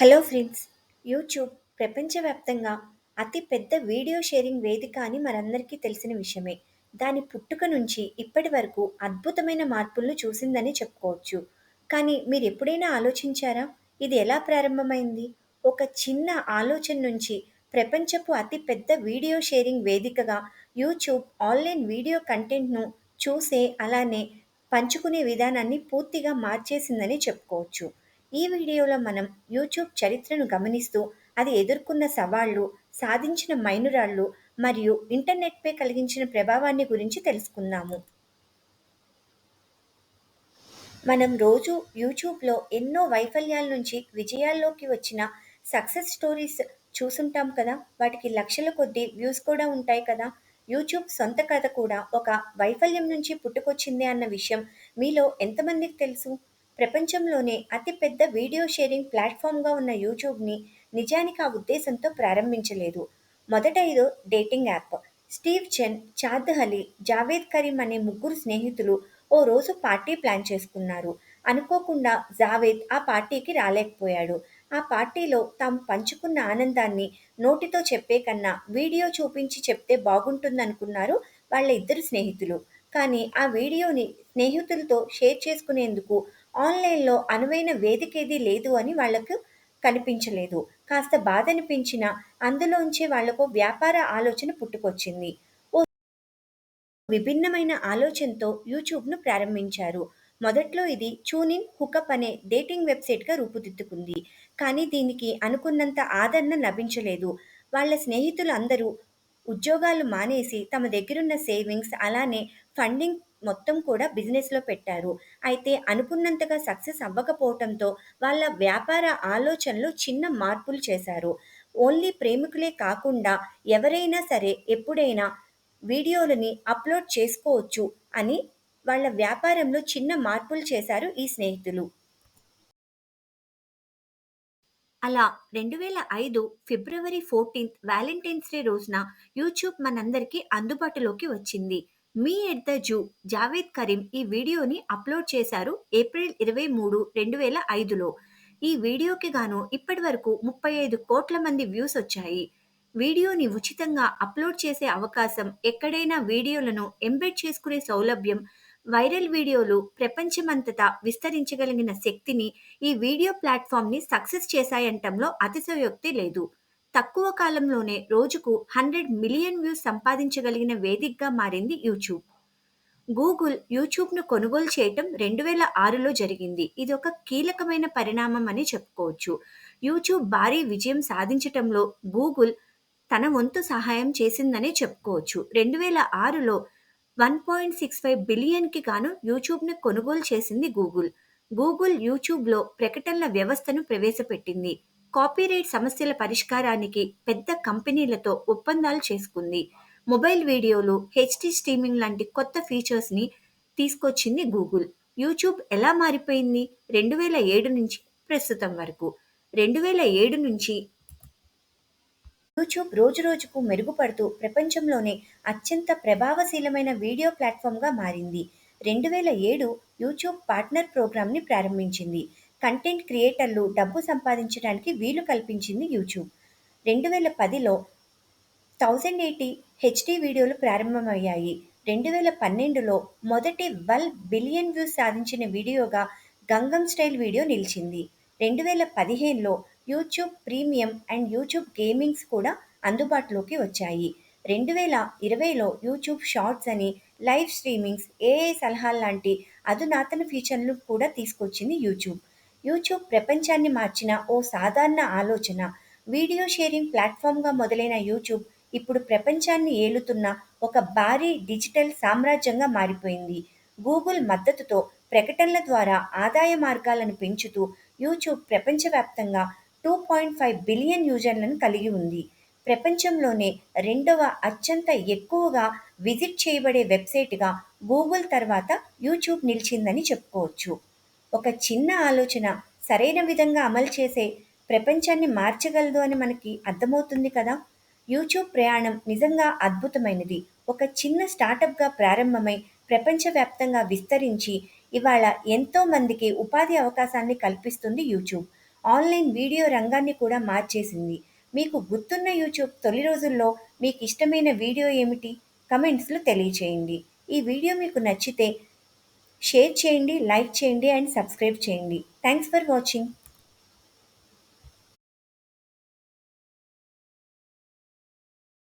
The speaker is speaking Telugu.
Hello friends! యూట్యూబ్ ప్రపంచవ్యాప్తంగా అతి పెద్ద వీడియో షేరింగ్ వేదిక అని మనందరికీ తెలిసిన విషయమే. దాని పుట్టుక నుంచి ఇప్పటి వరకు అద్భుతమైన మార్పులను చూసిందని చెప్పుకోవచ్చు. కానీ మీరెప్పుడైనా ఆలోచించారా? ఇది ఎలా ప్రారంభమైంది? ఒక చిన్న ఆలోచన నుంచి ప్రపంచపు అతి పెద్ద వీడియో షేరింగ్ వేదికగా యూట్యూబ్ ఆన్‌లైన్ వీడియో కంటెంట్‌ను చూసే, అలానే పంచుకునే విధానాన్ని పూర్తిగా మార్చేసిందని చెప్పుకోవచ్చు. ఈ వీడియోలో మనం యూట్యూబ్ చరిత్రను గమనిస్తూ, అది ఎదుర్కొన్న సవాళ్లు, సాధించిన మైలురాళ్ళు మరియు ఇంటర్నెట్‌పై కలిగించిన ప్రభావాన్ని గురించి తెలుసుకుందాము. మనం రోజు యూట్యూబ్‌లో ఎన్నో వైఫల్యాల నుంచి విజయాల్లోకి వచ్చిన సక్సెస్ స్టోరీస్ చూసుంటాం కదా! వాటికి లక్షల కొద్దీ వ్యూస్ కూడా ఉంటాయి కదా! యూట్యూబ్ సొంత కథ కూడా ఒక వైఫల్యం నుంచి పుట్టుకొచ్చింది అన్న విషయం మీలో ఎంతమందికి తెలుసు? ప్రపంచంలోనే అతి పెద్ద వీడియో షేరింగ్ ప్లాట్‌ఫార్మ్‌గా ఉన్న యూట్యూబ్‌ని నిజానికి ఆ ఉద్దేశంతో ప్రారంభించలేదు. మొదట ఇదో డేటింగ్ యాప్. స్టీవ్ చెన్, చాద్ అలీ, జావేద్ కరీం అనే ముగ్గురు స్నేహితులు ఓ రోజు పార్టీ ప్లాన్ చేసుకున్నారు. అనుకోకుండా జావేద్ ఆ పార్టీకి రాలేకపోయాడు. ఆ పార్టీలో తాము పంచుకున్న ఆనందాన్ని నోటితో చెప్పే కన్నా వీడియో చూపించి చెప్తే బాగుంటుందనుకున్నారు వాళ్ళ ఇద్దరు స్నేహితులు. కానీ ఆ వీడియోని స్నేహితులతో షేర్ చేసుకునేందుకు ఆన్‌లైన్‌లో అనువైన వేదికేదీ లేదు అని వాళ్ళకు కనిపించలేదు. కాస్త బాధనిపించినా అందులోంచే వాళ్ళకో వ్యాపార ఆలోచన పుట్టుకొచ్చింది. విభిన్నమైన ఆలోచనతో యూట్యూబ్‌ను ప్రారంభించారు. మొదట్లో ఇది ట్యూనిన్, హుకప్ అనే డేటింగ్ వెబ్‌సైట్‌గా రూపుదిద్దుకుంది. కానీ దీనికి అనుకున్నంత ఆదరణ లభించలేదు. వాళ్ళ స్నేహితులు అందరూ ఉద్యోగాలు మానేసి తమ దగ్గరున్న సేవింగ్స్, అలానే ఫండింగ్ మొత్తం కూడా బిజినెస్‌లో పెట్టారు. అయితే అనుకున్నంతగా సక్సెస్ అవ్వకపోవటంతో వాళ్ళ వ్యాపార ఆలోచనలో చిన్న మార్పులు చేశారు. ఓన్లీ ప్రేమికులే కాకుండా ఎవరైనా సరే ఎప్పుడైనా వీడియోలని అప్‌లోడ్ చేసుకోవచ్చు అని వాళ్ళ వ్యాపారంలో చిన్న మార్పులు చేశారు ఈ స్నేహితులు. అలా 2005 ఫిబ్రవరి 14 వాలెంటైన్స్ డే రోజున యూట్యూబ్ మనందరికీ అందుబాటులోకి వచ్చింది. మీ at the zoo Javed Karim ఈ వీడియోని అప్లోడ్ చేశారు ఏప్రిల్ 23, 2005లో. ఈ వీడియోకి గాను ఇప్పటివరకు 35 కోట్ల మంది వ్యూస్ వచ్చాయి. వీడియోని ఉచితంగా అప్లోడ్ చేసే అవకాశం, ఎక్కడైనా వీడియోలను ఎంబెడ్ చేసుకునే సౌలభ్యం, వైరల్ వీడియోలు ప్రపంచమంతటా విస్తరించగలిగిన శక్తిని ఈ వీడియో ప్లాట్‌ఫార్మ్‌ని సక్సెస్ చేశాయంటంలో అతిశయోక్తి లేదు. తక్కువ కాలంలోనే రోజుకు 100 మిలియన్ వ్యూస్ సంపాదించగలిగిన వేదికగా మారింది యూట్యూబ్. గూగుల్ యూట్యూబ్‌ను కొనుగోలు చేయటం 2006లో జరిగింది. ఇదొక కీలకమైన పరిణామం అని చెప్పుకోవచ్చు. యూట్యూబ్ భారీ విజయం సాధించటంలో గూగుల్ తన వంతు సహాయం చేసిందనే చెప్పుకోవచ్చు. 2006లో 1.65 బిలియన్‌కి గాను యూట్యూబ్‌ని కొనుగోలు చేసింది గూగుల్. గూగుల్ యూట్యూబ్‌లో ప్రకటనల వ్యవస్థను ప్రవేశపెట్టింది. కాపీరైట్ సమస్యల పరిష్కారానికి పెద్ద కంపెనీలతో ఒప్పందాలు చేసుకుంది. మొబైల్ వీడియోలు, హెచ్‌డీ స్ట్రీమింగ్ లాంటి కొత్త ఫీచర్స్‌ని తీసుకొచ్చింది గూగుల్. యూట్యూబ్ ఎలా మారిపోయింది? 2007 నుంచి ప్రస్తుతం వరకు. 2007 నుంచి యూట్యూబ్ రోజురోజుకు మెరుగుపడుతూ ప్రపంచంలోనే అత్యంత ప్రభావశీలమైన వీడియో ప్లాట్‌ఫార్మ్‌గా మారింది. 2007 యూట్యూబ్ పార్ట్నర్ ప్రోగ్రామ్‌ని ప్రారంభించింది. కంటెంట్ క్రియేటర్లు డబ్బు సంపాదించడానికి వీలు కల్పించింది యూట్యూబ్. 2010లో 1080 హెచ్‌డీ వీడియోలు ప్రారంభమయ్యాయి. 2012లో మొదటి 12 బిలియన్ వ్యూస్ సాధించిన వీడియోగా గంగమ్ స్టైల్ వీడియో నిలిచింది. 2015లో YouTube premium and YouTube gamings కూడా అందుబాటులోకి వచ్చాయి. 2020లో యూట్యూబ్ షార్ట్స్ అని, లైవ్ స్ట్రీమింగ్స్, ఏఐ సలహాల్లాంటి అధునాతన ఫీచర్‌లు కూడా తీసుకొచ్చింది యూట్యూబ్. యూట్యూబ్ ప్రపంచాన్ని మార్చిన ఓ సాధారణ ఆలోచన. వీడియో షేరింగ్ ప్లాట్‌ఫార్మ్‌గా మొదలైన యూట్యూబ్ ఇప్పుడు ప్రపంచాన్ని ఏలుతున్న ఒక భారీ డిజిటల్ సామ్రాజ్యంగా మారిపోయింది. గూగుల్ మద్దతుతో ప్రకటనల ద్వారా ఆదాయ మార్గాలను పెంచుతూ యూట్యూబ్ ప్రపంచవ్యాప్తంగా 2.5 బిలియన్ యూజర్లను కలిగి ఉంది. ప్రపంచంలోనే రెండవ అత్యంత ఎక్కువగా విజిట్ చేయబడే వెబ్‌సైట్‌గా గూగుల్ తర్వాత యూట్యూబ్ నిలిచిందని చెప్పుకోవచ్చు. ఒక చిన్న ఆలోచన సరైన విధంగా అమలు చేసే ప్రపంచాన్ని మార్చగలదు అని మనకి అర్థమవుతుంది కదా! యూట్యూబ్ ప్రయాణం నిజంగా అద్భుతమైనది. ఒక చిన్న స్టార్టప్‌గా ప్రారంభమై ప్రపంచవ్యాప్తంగా విస్తరించి ఇవాళ ఎంతో మందికి ఉపాధి అవకాశాన్ని కల్పిస్తుంది యూట్యూబ్. ఆన్‌లైన్ వీడియో రంగాన్ని కూడా మార్చేసింది. మీకు గుర్తున్న యూట్యూబ్ తొలి రోజుల్లో మీకిష్టమైన వీడియో ఏమిటి? కమెంట్స్‌లో తెలియచేయండి. ఈ వీడియో మీకు నచ్చితే షేర్ చేయండి, లైక్ చేయండి అండ్ సబ్స్క్రైబ్ చేయండి. Thanks for watching.